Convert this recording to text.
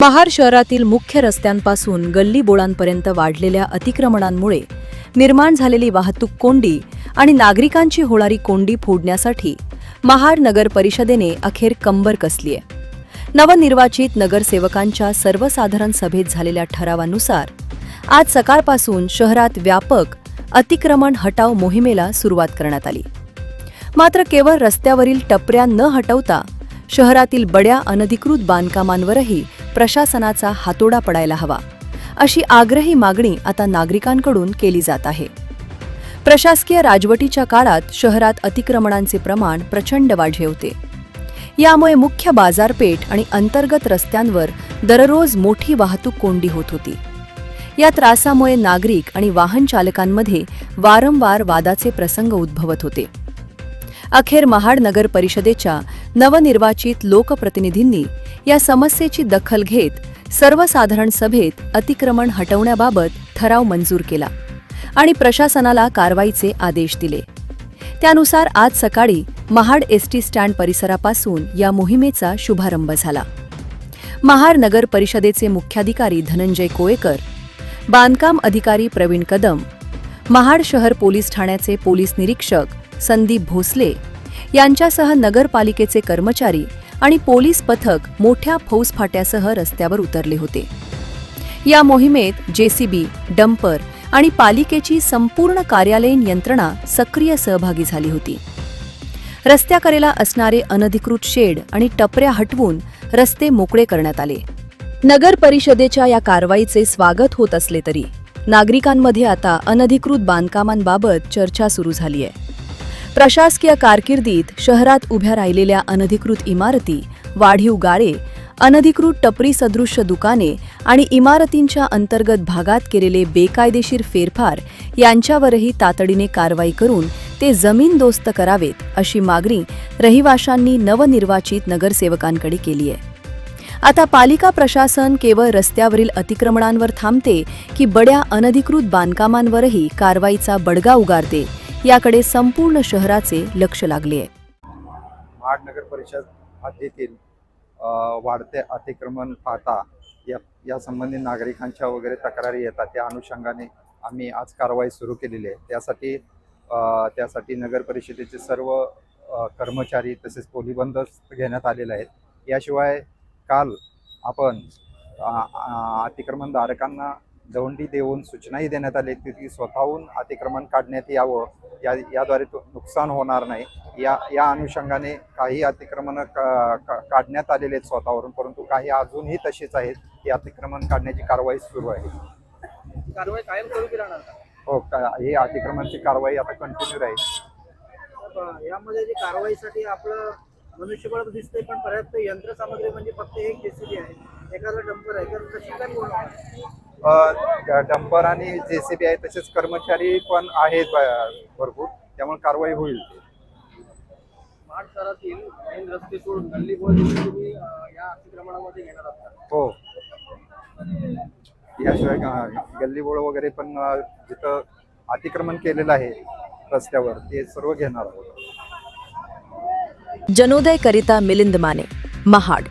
महाड शहरातील मुख्य रस्त्यांपासून गल्ली बोळांपर्यंत वाढलेल्या अतिक्रमणांमुळे निर्माण झालेली वाहतूक कोंडी आणि नागरिकांची होणारी कोंडी फोडण्यासाठी महाड नगर परिषदेने अखेर कंबर कसलीय। नवनिर्वाचित नगरसेवकांच्या सर्वसाधारण सभेत झालेल्या ठरावानुसार आज सकाळपासून शहरात व्यापक अतिक्रमण हटाव मोहिमेला सुरुवात करण्यात आली। मात्र केवळ रस्त्यावरील टपऱ्या न हटवता शहरातील बड्या अनधिकृत बांधकामांवरही प्रशासनाचा हातोडा पडायला हवा, अशी आग्रही मागणी आता नागरिकांकडून केली जात आहे। प्रशासकीय राजवटीच्या काळात शहरात अतिक्रमणांचे प्रमाण प्रचंड वाढले होते। यामुळे मुख्य बाजारपेठ आणि अंतर्गत रस्त्यांवर दररोज मोठी वाहतूक कोंडी होत होती। या त्रासामुळे नागरिक आणि वाहन चालकांमध्ये वारंवार वादाचे प्रसंग उद्भवत होते। अखेर महाड नगर परिषदेच्या नवनिर्वाचित लोकप्रतिनिधींनी या समस्येची दखल घेत सर्वसाधारण सभेत अतिक्रमण हटवण्याबाबत ठराव मंजूर केला आणि प्रशासनाला कारवाईचे आदेश दिले। त्यानुसार आज सकाळी महाड एसटी स्टँड परिसरापासून या मोहिमेचा शुभारंभ झाला। महाड नगर परिषदेचे मुख्याधिकारी धनंजय कोळेकर, बांधकाम अधिकारी प्रवीण कदम, महाड शहर पोलीस ठाण्याचे पोलीस निरीक्षक संदीप भोसले यांच्यासह नगरपालिकेचे कर्मचारी आणि पोलीस पथक मोठ्या फौजफाट्यासह रस्त्यावर उतरले होते। या मोहिमेत जेसीबी, डंपर आणि पालिकेची संपूर्ण कार्यालयीन यंत्रणा सक्रिय सहभागी झाली होती। रस्त्याकडेला असणारे अनधिकृत शेड आणि टपऱ्या हटवून रस्ते मोकळे करण्यात आले। नगर परिषदेच्या या कारवाईचे स्वागत होत असले तरी नागरिकांमध्ये आता अनधिकृत बांधकामांबाबत चर्चा सुरू झाली आहे। प्रशासकीय कारकिर्दीत शहरात उभ्या राहिलेल्या अनधिकृत इमारती, वाढीव गाळे, अनधिकृत टपरी सदृश्य दुकाने आणि इमारतींच्या अंतर्गत भागात केलेले बेकायदेशीर फेरफार यांच्यावरही तातडीने कारवाई करून ते जमीनदोस्त करावेत, अशी मागणी रहिवाशांनी नवनिर्वाचित नगरसेवकांकडे केली आहे। आता पालिका प्रशासन केवळ रस्त्यावरील अतिक्रमणांवर थांबते की बड्या अनधिकृत बांधकामांवरही कारवाईचा बडगा उगारते, याकडे संपूर्ण शहराचे लक्ष लागले आहे। महाड नगर परिषद हद्दीतील वाढते अतिक्रमण पाहता या संबंधी नागरिकांच्या वगैरे तक्रारी येतात। त्या अनुषंगाने आम्ही आज कारवाई सुरू केलेली आहे। त्यासाठी नगर परिषदेचे सर्व कर्मचारी तसेच पोलीस बंदोबस्त घेण्यात आलेले आहेत। याशिवाय काल आपण अतिक्रमणधारकांना दौंडी देऊन सूचनाही देण्यात आली की स्वतःहून अतिक्रमण काढण्यात यावं, याद्वारे नुकसान होणार नाही। या अनुषंगाने काही अतिक्रमण काढण्यात आलेले आहेत स्वतःवरून, परंतु काही अजूनही तसेच आहेत। ही अतिक्रमण काढण्याची कारवाई सुरू आहे। कारवाई कायम स्वरूपी राहणार का? हो, ही अतिक्रमणाची कारवाई आता कंटिन्यू राहील। यामध्ये जी कारवाईसाठी आपलं मनुष्यबळ दिसतंय, पण पर्याप्त यंत्रसामग्री म्हणजे फक्त एक जेसीबी आहे, एखादा डंपर आहे, तर कशी काय होणार? डंपर आणि जेसीबी आहे, तसेच कर्मचारी पण आहेत भरपूर, त्यामुळे कारवाई होईल। महाड शहरातील मेन रस्ते सोडून गल्ली बोळ तुम्ही या अतिक्रमणामध्ये घेणार आहात? हो, याशिवाय गल्लीबोळ वगैरे पण जिथं अतिक्रमण केलेलं आहे रस्त्यावर ते सर्व घेणार आहोत। जनोदय करिता मिलिंद माने, महाड।